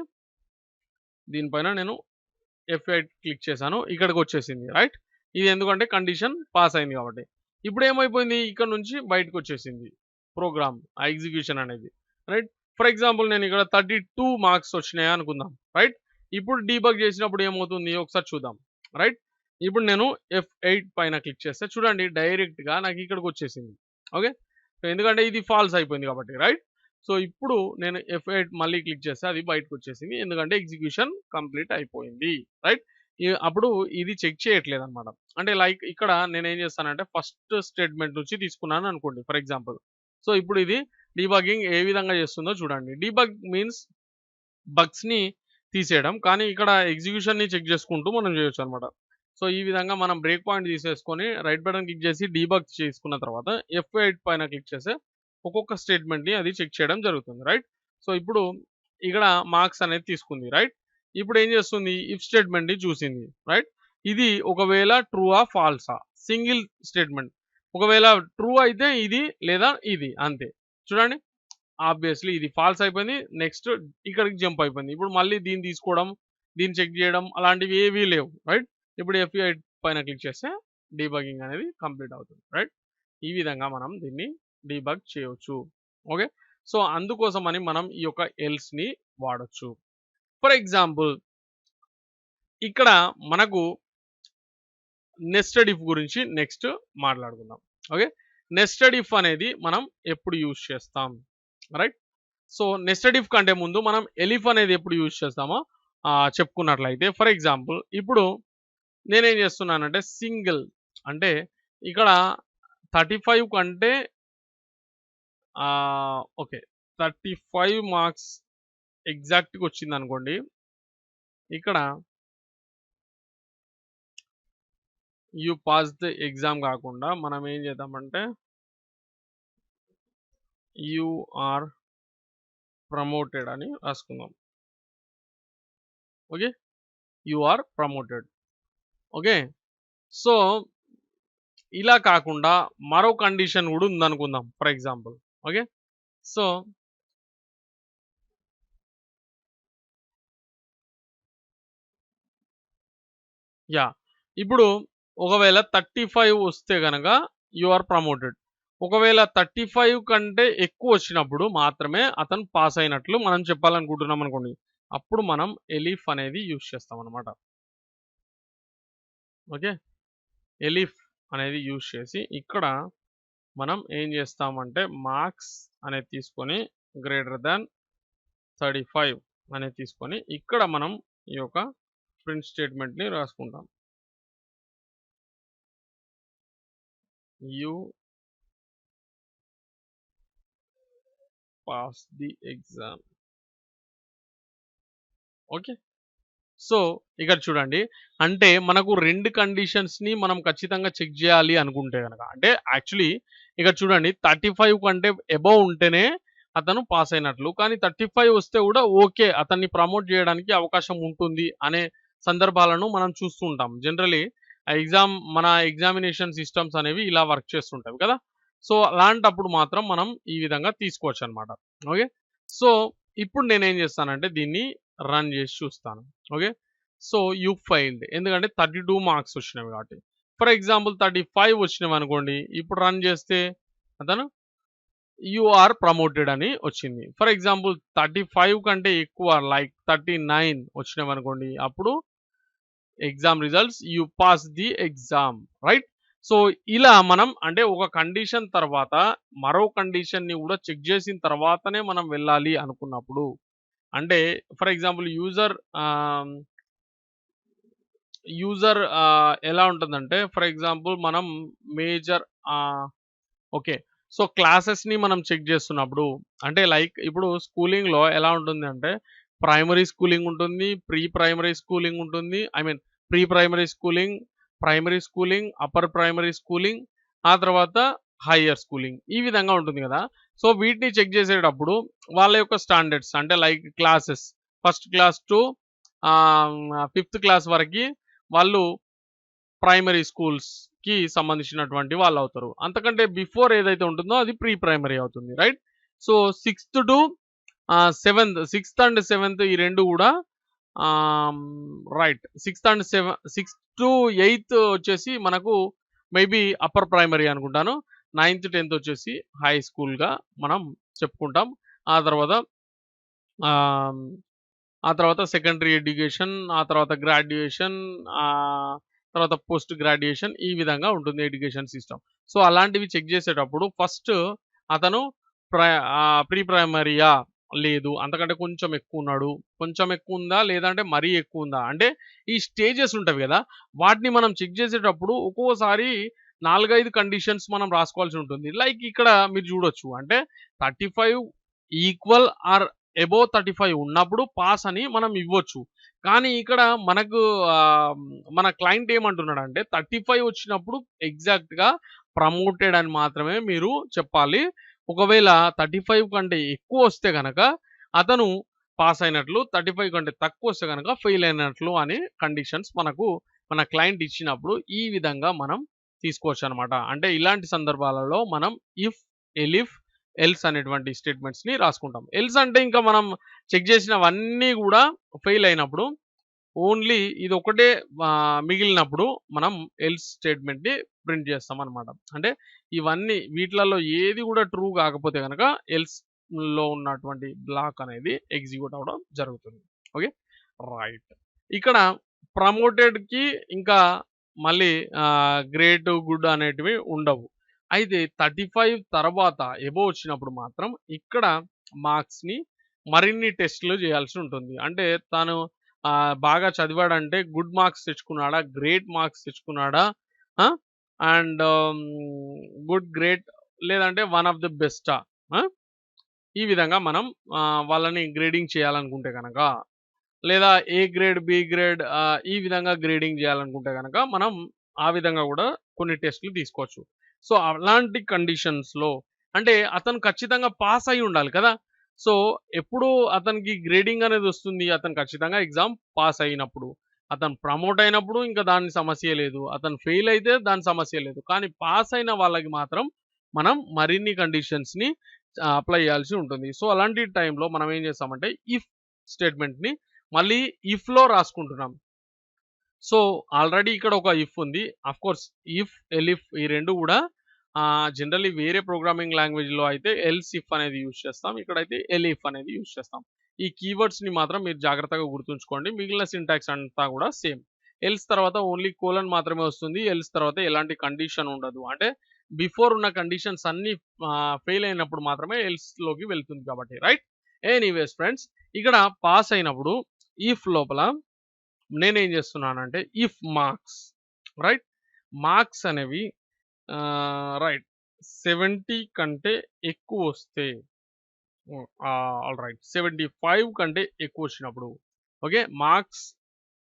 దీనిపైన నేను F8 క్లిక్ చేశాను, ఇక్కడికి వచ్చేసింది, రైట్? ఇది ఎందుకంటే కండిషన్ పాస్ అయింది కాబట్టి. ఇప్పుడు ఏమైపోయింది, ఇక్కడ నుంచి బయటకు వచ్చేసింది ప్రోగ్రామ్ ఆ ఎగ్జిక్యూషన్ అనేది, రైట్? ఫర్ ఎగ్జాంపుల్ నేను ఇక్కడ 32 మార్క్స్ వచ్చినాయి అనుకుందాం, రైట్? ఇప్పుడు డీబగ్ చేసినప్పుడు ఏమవుతుంది ఒకసారి చూద్దాం, రైట్? ఇప్పుడు నేను F8 పైన క్లిక్ చేస్తే చూడండి డైరెక్ట్గా నాకు ఇక్కడికి వచ్చేసింది. ఓకే, సో ఎందుకంటే ఇది ఫాల్స్ అయిపోయింది కాబట్టి, రైట్? సో ఇప్పుడు నేను F8 మళ్ళీ క్లిక్ చేస్తే అది బయటకు వచ్చేసింది ఎందుకంటే ఎగ్జిక్యూషన్ కంప్లీట్ అయిపోయింది, రైట్? అప్పుడు ఇది చెక్ చేయట్లేదు అనమాట. అంటే లైక్ ఇక్కడ నేను ఏం చేస్తానంటే ఫస్ట్ స్టేట్మెంట్ నుంచి తీసుకున్నాను అనుకోండి ఫర్ ఎగ్జాంపుల్. సో ఇప్పుడు ఇది డీబగ్గింగ్ ఏ విధంగా చేస్తుందో చూడండి. డీబగ్ మీన్స్ బగ్స్ని తీసేయడం, కానీ ఇక్కడ ఎగ్జిక్యూషన్ని చెక్ చేసుకుంటూ మనం చేయొచ్చు అనమాట. సో ఈ విధంగా మనం బ్రేక్ పాయింట్ తీసేసుకొని రైట్ బటన్ క్లిక్ చేసి డీబగ్ చేసుకున్న తర్వాత F8 పైన క్లిక్ చేస్తే ఒక్కొక్క స్టేట్మెంట్ని అది చెక్ చేయడం జరుగుతుంది, రైట్? సో ఇప్పుడు ఇక్కడ మార్క్స్ అనేది తీసుకుంది, రైట్? ఇప్పుడు ఏం చేస్తుంది, ఇఫ్ స్టేట్మెంట్ని చూసింది, రైట్? ఇది ఒకవేళ ట్రూఆ ఫాల్సా, సింగిల్ స్టేట్మెంట్. ఒకవేళ ట్రూ అయితే ఇది లేదా ఇది అంతే. చూడండి ఆబ్వియస్లీ ఇది ఫాల్స్ అయిపోయింది, నెక్స్ట్ ఇక్కడికి జంప్ అయిపోయింది. ఇప్పుడు మళ్ళీ దీన్ని తీసుకోవడం, దీన్ని చెక్ చేయడం అలాంటివి ఏవీ లేవు, రైట్? ఇప్పుడు F8 పైన క్లిక్ చేస్తే డీబగింగ్ అనేది కంప్లీట్ అవుతుంది, రైట్? ఈ విధంగా మనం దీన్ని డీబగ్ చేయొచ్చు. ఓకే, సో అందుకోసమని మనం ఈ యొక్క ఎల్స్ని వాడొచ్చు. ఫర్ ఎగ్జాంపుల్ ఇక్కడ మనకు నెస్టెడ్ ఇఫ్ గురించి నెక్స్ట్ మాట్లాడుకుందాం. ఓకే, నెస్టెడ్ ఇఫ్ అనేది మనం ఎప్పుడు యూజ్ చేస్తాం, రైట్? సో నెస్టెడ్ ఇఫ్ కంటే ముందు మనం ఎలిఫ్ అనేది ఎప్పుడు యూజ్ చేస్తామో చెప్పుకున్నట్లయితే ఫర్ ఎగ్జాంపుల్ ఇప్పుడు నేనేం చేస్తున్నానంటే సింగిల్ అంటే ఇక్కడ 35 కంటే ఓకే 35 మార్క్స్ ఎగ్జాక్ట్గా వచ్చింది అనుకోండి. ఇక్కడ యూ పాస్ ద ఎగ్జామ్ కాకుండా మనం ఏం చేద్దామంటే యూ ఆర్ ప్రమోటెడ్ అని రాసుకుందాం. Okay, you are promoted. Okay, so ఇలా కాకుండా మరో కండిషన్ కూడా ఉందనుకుందాం for example. Okay, so yeah ఇప్పుడు ఒకవేళ 35 వస్తే కనుక యు ఆర్ ప్రమోటెడ్. ఒకవేళ 35 కంటే ఎక్కువ వచ్చినప్పుడు మాత్రమే అతను పాస్ అయినట్లు మనం చెప్పాలనుకుంటున్నాం అనుకోండి. అప్పుడు మనం ఎలిఫ్ అనేది యూజ్ చేస్తాం అనమాట. ఓకే, ఎలిఫ్ అనేది యూజ్ చేసి ఇక్కడ మనం ఏం చేస్తామంటే మార్క్స్ అనేది తీసుకొని గ్రేటర్ దాన్ 35 అనేది తీసుకొని ఇక్కడ మనం ఈ యొక్క ప్రింట్ స్టేట్మెంట్ని రాసుకుంటాం. You pass the exam. Okay, so ఇక్కడ చూడండి అంటే మనకు రెండు కండిషన్స్ని మనం ఖచ్చితంగా చెక్ చేయాలి అనుకుంటే కనుక అంటే యాక్చువల్లీ ఇక్కడ చూడండి 35 కంటే అబవ్ ఉంటేనే అతను పాస్ అయినట్లు, కానీ 35 వస్తే కూడా ఓకే అతన్ని ప్రమోట్ చేయడానికి అవకాశం ఉంటుంది అనే సందర్భాలను మనం చూస్తూ ఉంటాం. జనరలీ మన ఎగ్జామినేషన్ సిస్టమ్స్ అనేవి ఇలా వర్క్ చేస్తుంటాయి కదా. సో అలాంటప్పుడు మాత్రం మనం ఈ విధంగా తీసుకోవచ్చు అనమాట. ఓకే. సో ఇప్పుడు నేనేం చేస్తానంటే దీన్ని రన్ చేసి చూస్తాను. ఓకే. సో యూ ఫెయిల్డ్ ఎందుకంటే 32 మార్క్స్ వచ్చినవి కాబట్టి. ఫర్ ఎగ్జాంపుల్ 35 వచ్చినవి అనుకోండి, ఇప్పుడు రన్ చేస్తే అతను యూ ఆర్ ప్రమోటెడ్ అని వచ్చింది. ఫర్ ఎగ్జాంపుల్ 35 కంటే ఎక్కువ లైక్ 39 వచ్చినవి అనుకోండి, అప్పుడు exam results you pass the exam, right. So ఇలా మనం అంటే ఒక కండిషన్ తర్వాత మరో కండిషన్ని కూడా చెక్ చేసిన తర్వాతనే మనం వెళ్ళాలి అనుకున్నప్పుడు, అంటే ఫర్ ఎగ్జాంపుల్ యూజర్ ఎలా ఉంటుందంటే ఫర్ ఎగ్జాంపుల్ మనం మేజర్ ఓకే. సో క్లాసెస్‌ని మనం చెక్ చేస్తున్నప్పుడు అంటే లైక్ ఇప్పుడు స్కూలింగ్‌లో ఎలా ఉంటుందంటే ప్రైమరీ స్కూలింగ్ ఉంటుంది. ప్రీ ప్రైమరీ స్కూలింగ్ ఉంటుంది. I mean pre primary schooling, primary schooling, upper primary schooling, ఆ తర్వాత హైయ్యర్ స్కూలింగ్ ఈ విధంగా ఉంటుంది కదా! సో వీటిని చెక్ చేసేటప్పుడు వాళ్ళ యొక్క స్టాండర్డ్స్ అంటే like classes first class to fifth class వరకి వాళ్ళు ప్రైమరీ స్కూల్స్‌కి సంబంధించినటువంటి వాళ్ళవుతారు. అంతకంటే బిఫోర్ ఏదైతే ఉంటుందో అది ప్రీ ప్రైమరీ అవుతుంది. Right. So sixth to sixth and seventh ఈ 2 గూడా రైట్. సిక్స్త్ టు ఎయిత్ వచ్చేసి మనకు మేబీ అప్పర్ ప్రైమరీ అనుకుంటాను. నైన్త్, 10థ్ వచ్చేసి హై స్కూల్‌గా మనం చెప్పుకుంటాం. ఆ తర్వాత ఆహ్, ఆ తర్వాత సెకండరీ ఎడ్యుకేషన్, ఆ తర్వాత గ్రాడ్యుయేషన్, తర్వాత పోస్ట్ గ్రాడ్యుయేషన్ ఈ విధంగా ఉంటుంది ఎడ్యుకేషన్ సిస్టమ్. సో అలాంటివి చెక్ చేసేటప్పుడు ఫస్ట్ అతను ప్రీ ప్రైమరీయా? లేదు. అంతకంటే కొంచెం ఎక్కువున్నాడు. కొంచెం ఎక్కువుందా? లేదంటే మరీ ఎక్కువుందా? అంటే ఈ స్టేజెస్ ఉంటవి గదా! వాటిని మనం చెక్ చేసేటప్పుడు ఒక్కోసారి 4, 5 కండిషన్స్ మనం రాసుకోవాల్సి ఉంటుంది. లైక్ ఇక్కడ మీరు చూడొచ్చు. అంటే 35 ఈక్వల్ ఆర్ అబోవ్ 35 ఉన్నప్పుడు పాస్ అని మనం ఇవ్వచ్చు. కానీ ఇక్కడ మనకు మన క్లయింట్ ఏమంటున్నాడంటే 35 వచ్చినప్పుడు ఎగ్జాక్ట్‌గా ప్రమోటెడ్ అని మాత్రమే మీరు చెప్పాలి. ఒకవేళ 35 కంటే ఎక్కువొస్తే గనక అతను పాస్ అయినట్లు, 35 కంటే తక్కువొస్తే గనక ఫెయిల్ అయినట్లు అని కండిషన్స్ మనకు మన క్లయింట్ ఇచ్చినప్పుడు ఈ విధంగా మనం తీసుకోవచ్చనమాట. అంటే ఇలాంటి సందర్భాలలో మనం ఇఫ్, ఎలిఫ్, ఎల్స్ అనేటువంటి స్టేట్మెంట్స్‌ని రాసుకుంటాం. ఎల్స్ అంటే ఇంకా మనం చెక్ చేసినవన్నీ గూడా ఫెయిల్ అయినప్పుడు ఓన్లీ ఇదొక్కటే మిగిలినప్పుడు మనం ఎల్స్ స్టేట్మెంట్‌ని ప్రింట్ చేస్తామనమాట. అంటే ఇవన్నీ వీటిలలో ఏది గూడా ట్రూ కాకపోతే గనక ఎల్స్‌లో ఉన్నటువంటి బ్లాక్ అనేది ఎగ్జిక్యూట్ అవ్వడం జరుగుతుంది. ఓకే. రైట్. ఇక్కడ ప్రమోటెడ్‌కి ఇంకా మళ్ళీ గ్రేట్, గుడ్ అనేటివి ఉండవు. అయితే 35 తర్వాత అబోవ్ వచ్చినప్పుడు మాత్రం ఇక్కడ మార్క్స్‌ని మరిన్ని టెస్ట్‌లు చేయాల్సి ఉంటుంది. అంటే తను బాగా చదివాడంటే గుడ్ మార్క్స్ తెచ్చుకున్నాడా? గ్రేట్ మార్క్స్ తెచ్చుకున్నాడా? ఆ! అండ్ గుడ్, గ్రేట్ లేదంటే వన్ ఆఫ్ ది బెస్టా? ఆ! ఈ విధంగా మనం వాళ్ళని గ్రేడింగ్ చేయాలనుకుంటే గనక, లేదా ఏ గ్రేడ్, బి గ్రేడ్ ఈ విధంగా గ్రేడింగ్ చేయాలనుకుంటే గనక మనం ఆ విధంగా గూడా కొన్ని టెస్ట్‌లు తీసుకోవచ్చు. సో, అలాంటి కండిషన్స్‌లో అంటే అతను ఖచ్చితంగా పాస్ అయ్యి ఉండాలి కదా! సో, ఎప్పుడు అతనికి గ్రేడింగ్ అనేది వస్తుంది? అతను ఖచ్చితంగా ఎగ్జామ్ పాస్ అయినప్పుడు. అతను ప్రమోట్ అయినప్పుడు ఇంక దాని సమస్యే లేదు. అతను ఫెయిల్ అయితే దాని సమస్య లేదు. కానీ పాస్ అయిన వాళ్ళకి మాత్రం మనం మరిన్ని కండిషన్స్‌ని అప్లై చేయాల్సి ఉంటుంది. సో, అలాంటి టైంలో మనం ఏం చేస్తామంటే ఇఫ్ స్టేట్మెంట్‌ని మళ్ళీ ఇఫ్‌లో రాసుకుంటున్నాం. సో, ఆల్రెడీ ఇక్కడ ఒక ఇఫ్ ఉంది. ఆఫ్‌కోర్స్ ఇఫ్, ఎలిఫ్ ఈ 2 గూడా జనరల్లీ వేరే ప్రోగ్రామింగ్ లాంగ్వేజ్‌లో అయితే ఎల్స్ ఇఫ్ అనేది యూజ్ చేస్తాం. ఇక్కడైతే ఎలిఫ్ అనేది యూజ్ చేస్తాం. ఈ కీవర్డ్స్‌ని మాత్రం మీరు జాగ్రత్తగా గుర్తుంచుకోండి. మిగిలిన సింటాక్స్ అంతా గూడా సేమ్. ఎల్స్ తర్వాత ఓన్లీ కోలన్ మాత్రమే వస్తుంది. ఎల్స్ తర్వాత ఎలాంటి కండిషన్ ఉండదు. అంటే బిఫోర్ ఉన్న కండిషన్స్ అన్నీ ఫెయిల్ అయినప్పుడు మాత్రమే ఎల్స్‌లోకి వెళ్తుంది కాబట్టి. రైట్? ఎనీవేస్ ఫ్రెండ్స్, ఇక్కడ పాస్ అయినప్పుడు ఇఫ్ లోపల నేనేం చేస్తున్నానంటే ఇఫ్ మార్క్స్, రైట్. మార్క్స్ అనేవి రైట్ 70 కంటే ఎక్కువ వస్తే ఆల్ రైట్ 75 కంటే ఎక్కువ వచ్చినప్పుడు ఓకే మార్క్స్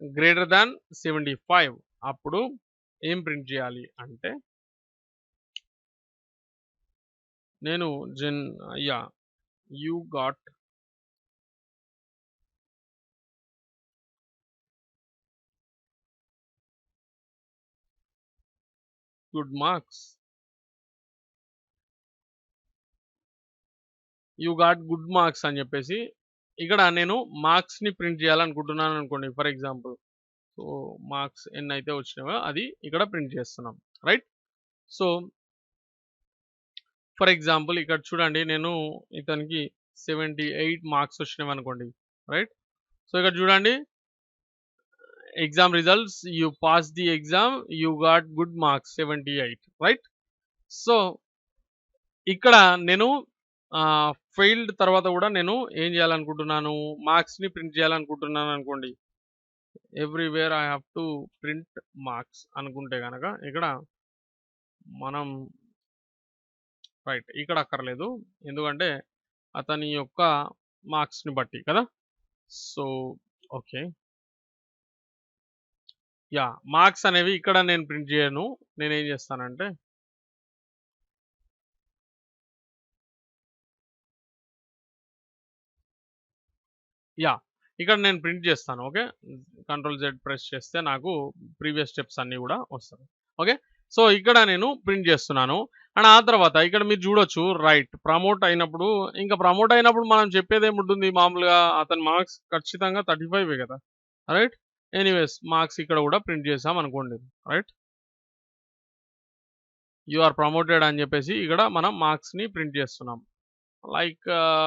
గ్రేటర్ దాన్ 75 అప్పుడు ఏం ప్రింట్ చేయాలి అంటే నేను Jan yeah you got good marks you got good marks అని చెప్పేసి ఇక్కడ నేను మార్క్స్ని ప్రింట్ చేయాలనుకుంటున్నాను అనుకోండి. ఫర్ ఎగ్జాంపుల్ సో మార్క్స్ ఎన్ని అయితే వచ్చినాయో అది ఇక్కడ ప్రింట్ చేస్తున్నాం, రైట్. సో ఫర్ ఎగ్జాంపుల్ ఇక్కడ చూడండి, నేను ఇతనికి 78 మార్క్స్ వచ్చినాయి అనుకోండి, రైట్. సో ఇక్కడ చూడండి, exam results, you pass the exam, you got good marks 78, right. So ఇక్కడ నేను ఫెయిల్డ్ తర్వాత కూడా నేను ఏం చేయాలనుకుంటున్నాను, మార్క్స్ని ప్రింట్ చేయాలనుకుంటున్నాను అనుకోండి. Everywhere I have to print marks అనుకుంటే కనుక ఇక్కడ మనం రైట్ ఇక్కడ అక్కర్లేదు, ఎందుకంటే అతని యొక్క మార్క్స్ని బట్టి కదా. సో ఓకే, యా మార్క్స్ అనేవి ఇక్కడ నేను ప్రింట్ చేయను. నేను ఏం చేస్తానంటే యా ఇక్కడ నేను ప్రింట్ చేస్తాను. ఓకే, కంట్రోల్ జెడ్ ప్రెస్ చేస్తే నాకు ప్రీవియస్ స్టెప్స్ అన్నీ కూడా వస్తాయి. ఓకే, సో ఇక్కడ నేను ప్రింట్ చేస్తున్నాను. అండ్ ఆ తర్వాత ఇక్కడ మీరు చూడొచ్చు, రైట్, ప్రమోట్ అయినప్పుడు, ఇంకా ప్రమోట్ అయినప్పుడు మనం చెప్పేది ఏముంటుంది, మామూలుగా అతని మార్క్స్ ఖచ్చితంగా 35 కదా, రైట్. ఎనీవేస్ మార్క్స్ ఇక్కడ కూడా ప్రింట్ చేసాం అనుకోండి, రైట్. యు ఆర్ ప్రమోటెడ్ అని చెప్పేసి ఇక్కడ మనం మార్క్స్ని ప్రింట్ చేస్తున్నాం. లైక్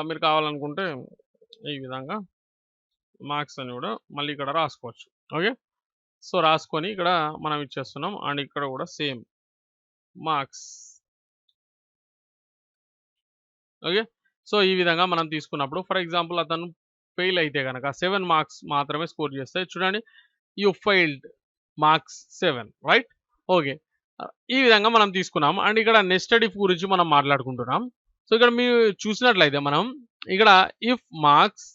మీరు కావాలనుకుంటే ఈ విధంగా మార్క్స్ అని కూడా మళ్ళీ ఇక్కడ రాసుకోవచ్చు. ఓకే, సో రాసుకొని ఇక్కడ మనం ఇచ్చేస్తున్నాం. అండ్ ఇక్కడ కూడా సేమ్ మార్క్స్. ఓకే, సో ఈ విధంగా మనం తీసుకున్నప్పుడు, ఫర్ ఎగ్జాంపుల్ అతను ఫెయిల్ అయితే కనుక 7 మార్క్స్ మాత్రమే స్కోర్ చేస్తే చూడండి, you failed marks 7, right. Okay, ఈ విధంగా మనం తీసుకున్నాం. అండ్ ఇక్కడ నెస్టెడ్ ఇఫ్ గురించి మనం మాట్లాడుకుంటున్నాం. సో ఇక్కడ మీరు చూసినట్లయితే మనం ఇక్కడ if marks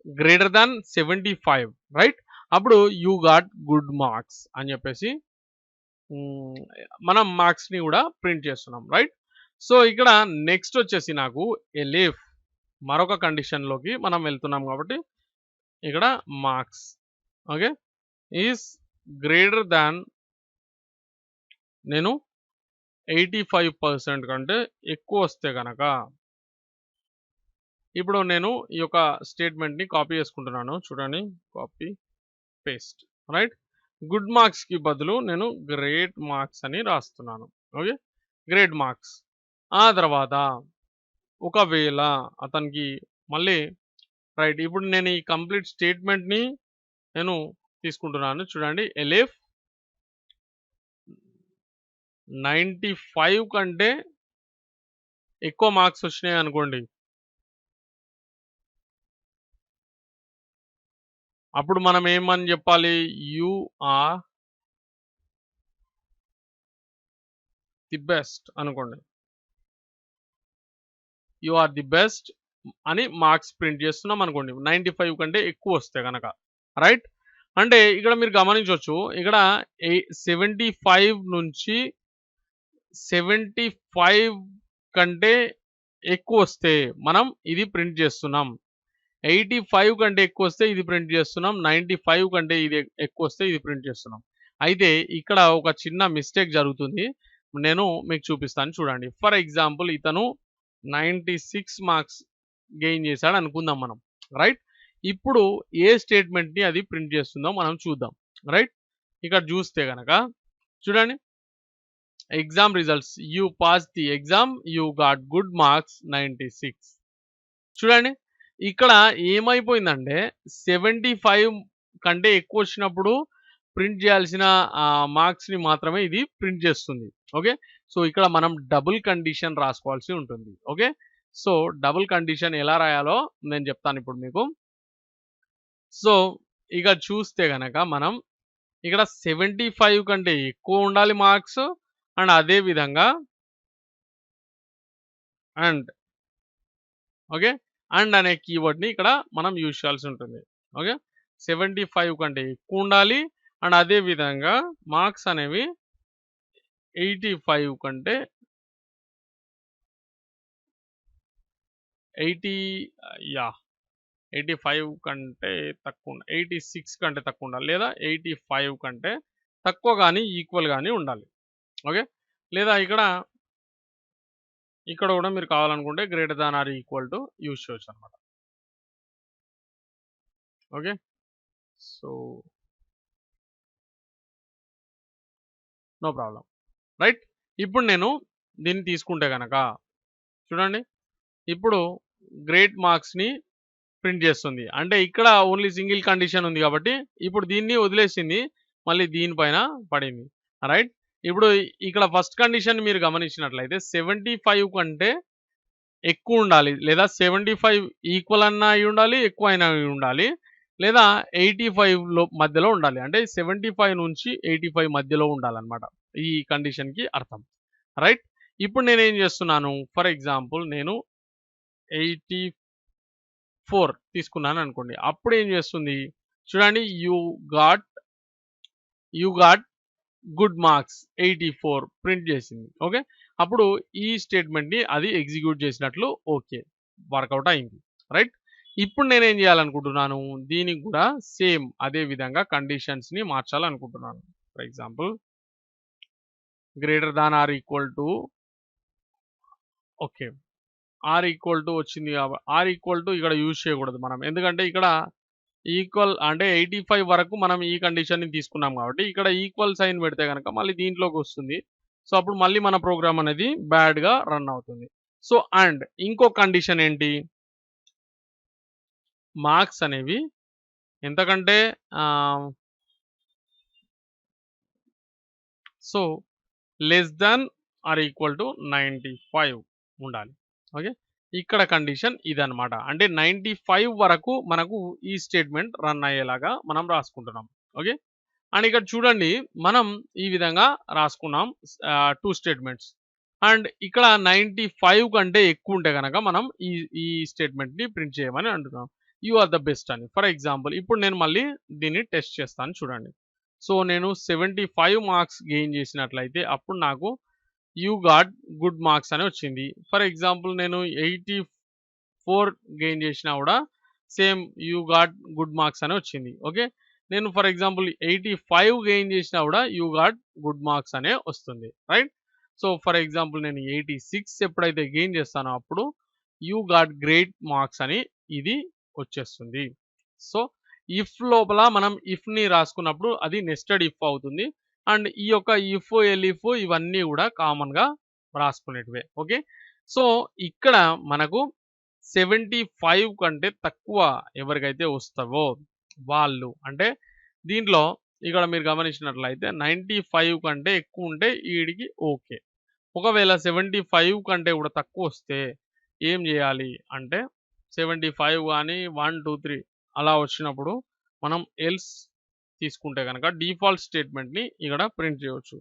greater than 75, right, అప్పుడు యూ గాట్ గుడ్ మార్క్స్ అని చెప్పేసి మనం మార్క్స్ని కూడా ప్రింట్ చేస్తున్నాం, రైట్. సో ఇక్కడ నెక్స్ట్ వచ్చేసి నాకు ఎలిఫ్ మరొక కండిషన్లోకి మనం వెళ్తున్నాం కాబట్టి ఇక్కడ marks okay is greater than, నేను 85% కంటే ఎక్కువ వస్తే కనుక, ఇప్పుడు నేను ఈ యొక్క స్టేట్మెంట్ని కాపీ చేసుకుంటున్నాను. చూడండి, కాపీ పేస్ట్, రైట్. గుడ్ మార్క్స్కి బదులు నేను గ్రేట్ మార్క్స్ అని రాస్తున్నాను. Okay, great marks. ఆ తర్వాత ఒకవేళ అతనికి మళ్ళీ రైట్, ఇప్పుడు నేను ఈ కంప్లీట్ స్టేట్మెంట్ని నేను తీసుకుంటున్నాను. చూడండి, ఎలిఫ్ 95 కంటే ఎక్కువ మార్క్స్ వచ్చినాయి అనుకోండి, అప్పుడు మనం ఏమని చెప్పాలి, యు ఆర్ ది బెస్ట్ అనుకోండి. యు ఆర్ ది బెస్ట్ అని మార్క్స్ ప్రింట్ చేస్తున్నాం అనుకోండి, 95 కంటే ఎక్కువ వస్తే కనుక, రైట్. అంటే ఇక్కడ మీరు గమనించవచ్చు, ఇక్కడ 75 నుంచి 75 కంటే ఎక్కువ వస్తే మనం ఇది ప్రింట్ చేస్తున్నాం. 85 కంటే ఎక్కువ వస్తే ఇది ప్రింట్ చేస్తున్నాం. 95 కంటే ఇది ఎక్కువ వస్తే ఇది ప్రింట్ చేస్తున్నాం. అయితే ఇక్కడ ఒక చిన్న మిస్టేక్ జరుగుతుంది. నేను మీకు చూపిస్తాను చూడండి. ఫర్ ఎగ్జాంపుల్ ఇతను 96 మార్క్స్ గెయిన్ చేశాడు అనుకుందాం మనం, రైట్. ఇప్పుడు ఏ స్టేట్మెంట్ని అది ప్రింట్ చేస్తుందో మనం చూద్దాం, రైట్. ఇక్కడ చూస్తే కనుక చూడండి, exam results, you pass the exam, you got good marks 96. చూడండి, ఇక్కడ ఏమైపోయిందంటే 75 కంటే ఎక్కువ వచ్చినప్పుడు ప్రింట్ చేయాల్సిన మార్క్స్ని మాత్రమే ఇది ప్రింట్ చేస్తుంది. ఓకే, సో ఇక్కడ మనం డబుల్ కండిషన్ రాసుకోవాల్సి ఉంటుంది. ఓకే, సో డబుల్ కండిషన్ ఎలా రాయాలో నేను చెప్తాను ఇప్పుడు మీకు. సో ఇక చూస్తే కనుక మనం ఇక్కడ 75 కంటే ఎక్కువ ఉండాలి మార్క్స్, అండ్ అదే విధంగా అండ్ ఓకే, అండ్ అనే కీవర్డ్ని ఇక్కడ మనం యూజ్ చేయాల్సి ఉంటుంది. ఓకే, 75 కంటే ఎక్కువ ఉండాలి, అండ్ అదే విధంగా మార్క్స్ అనేవి 85 కంటే 85 కంటే తక్కువ, 86 కంటే తక్కువ ఉండాలి, లేదా 85 కంటే తక్కువ కానీ ఈక్వల్ కానీ ఉండాలి. ఓకే, లేదా ఇక్కడ ఇక్కడ కూడా మీరు కావాలనుకుంటే greater than or equal to use చేయొచ్చు అనమాట. Okay. So no problem. Right. ఇప్పుడు నేను దీన్ని తీసుకుంటే గనక చూడండి, ఇప్పుడు గ్రేట్ మార్క్స్‌ని ప్రింట్ చేస్తుంది. అంటే ఇక్కడ ఓన్లీ సింగిల్ కండిషన్ ఉంది కాబట్టి ఇప్పుడు దీన్ని వదిలేసింది. మళ్ళీ దీనిపైన పడింది. రైట్. ఇప్పుడు ఇక్కడ ఫస్ట్ కండిషన్ మీరు గమనించినట్లయితే 75 కంటే ఎక్కువ ఉండాలి. లేదా 75 ఈక్వల్ అన్నా అయ్యుండాలి, ఎక్కువ అయినా అయ్యుండాలి. లేదా 85 మధ్యలో ఉండాలి. అంటే 75 నుంచి 85 మధ్యలో ఉండాలన్నమాట. ఈ కండిషన్‌కి అర్థం. రైట్. ఇప్పుడు నేనేం చేస్తున్నాను, ఫర్ ఎగ్జాంపుల్ నేను 84 తీసుకున్నాను అనుకోండి. అప్పుడు ఏం చేస్తుంది చూడండి, you got good marks 84 print చేసింది. ఓకే. అప్పుడు ఈ స్టేట్మెంట్‌ని అది ఎగ్జిక్యూట్ చేసినట్లు ఓకే. వర్కౌట్ అయింది. రైట్. ఇప్పుడు నేనేం చేయాలనుకుంటున్నాను, దీనికి కూడా సేమ్ అదే విధంగా కండిషన్స్‌ని మార్చాలనుకుంటున్నాను. For example greater than or equal to okay. Or equal to వచ్చింది ఆర్ ఈక్వల్ టు ఇక్కడ యూజ్ చేయకూడదు మనం. ఎందుకంటే ఇక్కడ ఈక్వల్ అంటే 85 వరకు మనం ఈ కండిషన్‌ని తీసుకున్నాం కాబట్టి ఇక్కడ ఈక్వల్ సైన్ పెడితే గనక మళ్ళీ దీంట్లోకి వస్తుంది. సో అప్పుడు మళ్ళీ మన ప్రోగ్రామ్ అనేది బ్యాడ్‌గా రన్ అవుతుంది. సో అండ్ ఇంకో కండిషన్ ఏంటి, మార్క్స్ అనేవి ఎంతకంటే so less than or equal to 95 ఉండాలి. ఓకే. ఇక్కడ కండిషన్ ఇదనమాట. అంటే 95 వరకు మనకు ఈ స్టేట్మెంట్ రన్ అయ్యేలాగా మనం రాసుకుంటున్నాం. ఓకే. అండ్ ఇక్కడ చూడండి, మనం ఈ విధంగా రాసుకున్నాం 2 స్టేట్మెంట్స్. అండ్ ఇక్కడ 95 కంటే ఎక్కువ ఉంటే గనక మనం ఈ స్టేట్మెంట్‌ని ప్రింట్ చేయమని అంటున్నాం. యూ ఆర్ ద బెస్ట్ అని. ఫర్ ఎగ్జాంపుల్ ఇప్పుడు నేను మళ్ళీ దీన్ని టెస్ట్ చేస్తాను చూడండి. సో నేను 75 మార్క్స్ గెయిన్ చేసినట్లయితే అప్పుడు నాకు యూ గాట్ గుడ్ మార్క్స్ అని వచ్చింది. ఫర్ ఎగ్జాంపుల్ నేను 84 గెయిన్ చేసినా కూడా same you got good marks అని వచ్చింది. ఓకే. నేను ఫర్ ఎగ్జాంపుల్ 85 గెయిన్ చేసినా కూడా యూ గాట్ గుడ్ మార్క్స్ అనే వస్తుంది. రైట్. సో ఫర్ ఎగ్జాంపుల్ నేను 86 ఎప్పుడైతే గెయిన్ చేస్తానో అప్పుడు యూ గాట్ గ్రేట్ మార్క్స్ అని ఇది వచ్చేస్తుంది. సో ఇఫ్ లోపల మనం ఇఫ్‌ని రాసుకున్నప్పుడు అది నెస్టెడ్ ఇఫ్ అవుతుంది. అండ్ ఈ యొక్క ఇఫ్, ఎలిఫ్ ఇవన్నీ కూడా కామన్‌గా రాసుకునేటివే. ఓకే. సో ఇక్కడ మనకు 75 కంటే తక్కువ ఎవరికైతే వస్తావో వాళ్ళు అంటే దీంట్లో ఇక్కడ మీరు గమనించినట్లయితే 95 కంటే ఎక్కువ ఉంటే ఈడికి ఓకే. ఒకవేళ 75 కంటే కూడా తక్కువ వస్తే ఏం చేయాలి అంటే 75 గాని 1, 2, 3 అలా వచ్చినప్పుడు మనం ఎల్స్ తీసుకుంటే గనక డిఫాల్ట్ స్టేట్మెంట్‌ని ఇక్కడ ప్రింట్ చేయొచ్చు.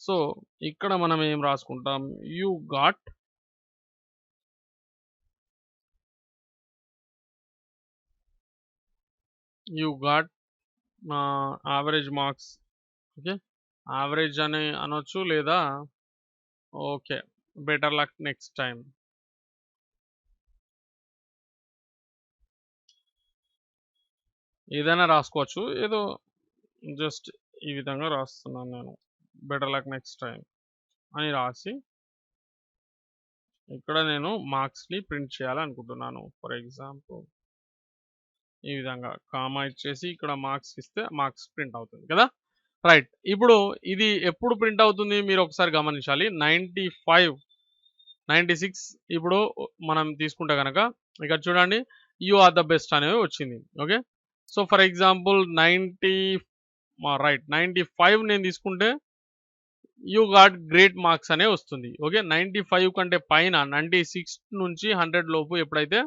సో ఇక్కడ మనం ఏం రాసుకుంటాం, you got average marks. Okay. Average అని అనొచ్చు లేదా okay better luck next time. ఏదైనా రాసుకోవచ్చు. ఏదో జస్ట్ ఈ విధంగా రాస్తున్నాను నేను. బెటర్ లక్ నెక్స్ట్ టైమ్ అని రాసి ఇక్కడ నేను మార్క్స్‌ని ప్రింట్ చేయాలనుకుంటున్నాను. ఫర్ ఎగ్జాంపుల్ ఈ విధంగా కామా ఇచ్చేసి ఇక్కడ మార్క్స్ ఇస్తే మార్క్స్ ప్రింట్ అవుతుంది కదా. రైట్. ఇప్పుడు ఇది ఎప్పుడు ప్రింట్ అవుతుంది మీరు ఒకసారి గమనించాలి. 95, 96 ఇప్పుడు మనం తీసుకుంటే గనక ఇక్కడ చూడండి యూ ఆర్ ద బెస్ట్ అనేవి వచ్చింది. ఓకే. సో ఫర్ ఎగ్జాంపుల్ 95 నేను తీసుకుంటే యూ గాట్ గ్రేట్ మార్క్స్ అనే వస్తుంది. ఓకే. 95 కంటే పైన 96 నుంచి 100 లోపు ఎప్పుడైతే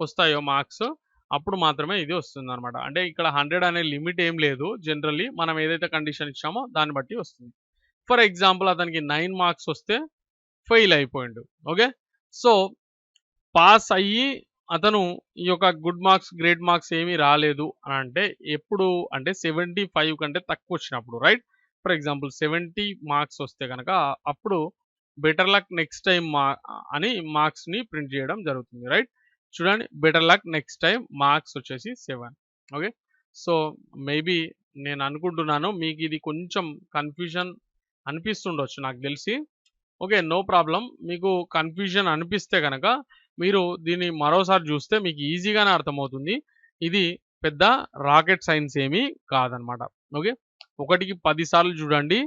వస్తాయో మార్క్స్ అప్పుడు మాత్రమే ఇది వస్తుందన్నమాట. అంటే ఇక్కడ 100 అనే లిమిట్ ఏం లేదు. జనరల్లీ మనం ఏదైతే కండిషన్ ఇచ్చామో దాన్ని బట్టి వస్తుంది. ఫర్ ఎగ్జాంపుల్ అతనికి 9 మార్క్స్ వస్తే ఫెయిల్ అయిపోయిండు. ఓకే. సో పాస్ అయ్యి అతను ఈ యొక్క గుడ్ మార్క్స్, గ్రేట్ మార్క్స్ ఏమీ రాలేదు అని అంటే ఎప్పుడు అంటే 75 కంటే తక్కువ వచ్చినప్పుడు. రైట్. ఫర్ ఎగ్జాంపుల్ 70 మార్క్స్ వస్తే గనక అప్పుడు బెటర్ లక్ నెక్స్ట్ టైమ్ అని మార్క్స్‌ని ప్రింట్ చేయడం జరుగుతుంది. రైట్. చూడండి better luck next time marks వచ్చేసి 7. ఓకే. సో మేబీ నేను అనుకుంటున్నాను మీకు ఇది కొంచెం కన్‌ఫ్యూజన్ అనిపిస్తుండొచ్చు నాకు తెలిసి. ఓకే. No problem. మీకు కన్‌ఫ్యూజన్ అనిపిస్తే గనక మీరు దీన్ని మరోసారి చూస్తే మీకు ఈజీగానే అర్థమవుతుంది. ఇది పెద్ద రాకెట్ సైన్స్ ఏమీ కాదనమాట. ఓకే. ఒకటికి 10 సార్లు చూడండి.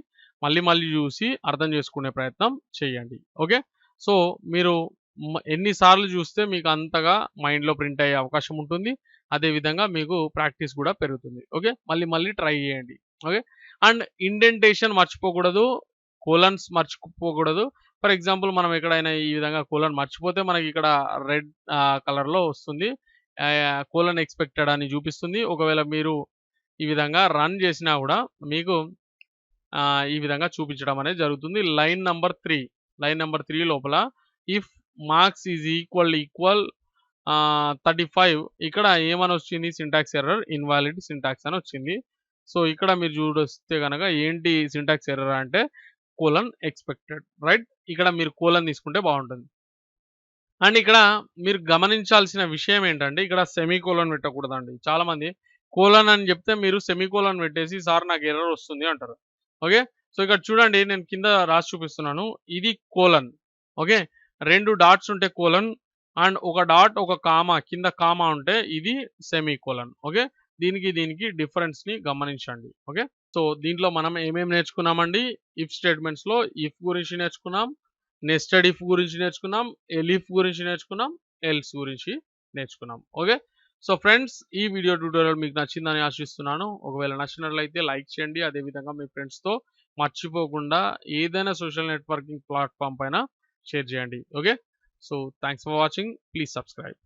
మళ్ళీ మళ్ళీ చూసి అర్థం చేసుకునే ప్రయత్నం చేయండి. ఓకే. సో, మీరు ఎన్ని సార్లు చూస్తే మీకు అంతగా మైండ్‌లో ప్రింట్ అయ్యే అవకాశం ఉంటుంది. అదే విధంగా మీకు ప్రాక్టీస్ కూడా పెరుగుతుంది. ఓకే. మళ్ళీ మళ్ళీ ట్రై చేయండి. ఓకే. అండ్ ఇండెంటేషన్ మర్చిపోకూడదు. కోలన్స్ మర్చిపోకూడదు. ఫర్ ఎగ్జాంపుల్ మనం ఎక్కడైనా ఈ విధంగా కోలన్ మర్చిపోతే మనకిక్కడ రెడ్ కలర్‌లో వస్తుంది. కోలన్ ఎక్స్‌పెక్టెడ్ అని చూపిస్తుంది. ఒకవేళ మీరు ఈ విధంగా రన్ చేసినా గూడా మీకు ఈ విధంగా చూపించడం అనేది జరుగుతుంది. లైన్ నంబర్ 3 లోపల ఇఫ్ మార్క్స్ ఈజ్ ఈక్వల్ 35 ఇక్కడ ఏమనొచ్చింది సింటాక్స్ ఎర్రర్ ఇన్వాలిడ్ సింటాక్స్ అని వచ్చింది. సో, ఇక్కడ మీరు చూడొస్తే గనక ఏంటి సింటాక్స్ ఎర్రర్ అంటే కోలన్ ఎక్స్‌పెక్టెడ్ రైట్. ఇక్కడ మీరు కోలన్ తీసుకుంటే బావుంటుంది. అండ్ ఇక్కడ మీరు గమనించాల్సిన విషయం ఏంటంటే ఇక్కడ సెమీకోలన్ పెట్టకూడదండి. చాలామంది కోలన్ అని చెప్తే మీరు సెమీకోలన్ పెట్టేసి సార్ నాకు ఎర్రర్ వస్తుంది అంటారు. ఓకే. సో, ఇక్కడ చూడండి నేను కింద రాసి చూపిస్తున్నాను. ఇది కోలన్. ఓకే. 2 డాట్స్ ఉంటే కోలన్ అండ్ ఒక డాట్, ఒక కామా కింద కామా ఉంటే ఇది సెమీకోలన్. ఓకే. దీనికి డిఫరెన్స్‌ని గమనించండి. ఓకే. సో, దీంట్లో మనం ఏమేమి నేర్చుకున్నామండి? ఇఫ్ స్టేట్మెంట్స్‌లో ఇఫ్ గురించి నేర్చుకున్నాం. నెస్టెడ్ ఇఫ్ గురించి నేర్చుకున్నాం. ఎలిఫ్ గురించి నేర్చుకున్నాం. ఎల్స్ గురించి నేర్చుకున్నాం. ఓకే. సో, ఫ్రెండ్స్ ఈ వీడియో ట్యుటోరియల్ మీకు నచ్చిందని ఆశిస్తున్నాను. ఒకవేళ నచ్చినట్లయితే లైక్ చేయండి. అదేవిధంగా మీ ఫ్రెండ్స్‌తో మర్చిపోకుండా ఏదైనా సోషల్ నెట్వర్కింగ్ ప్లాట్‌ఫార్మ్ పైన షేర్ చేయండి. Okay. So, thanks for watching. Please subscribe.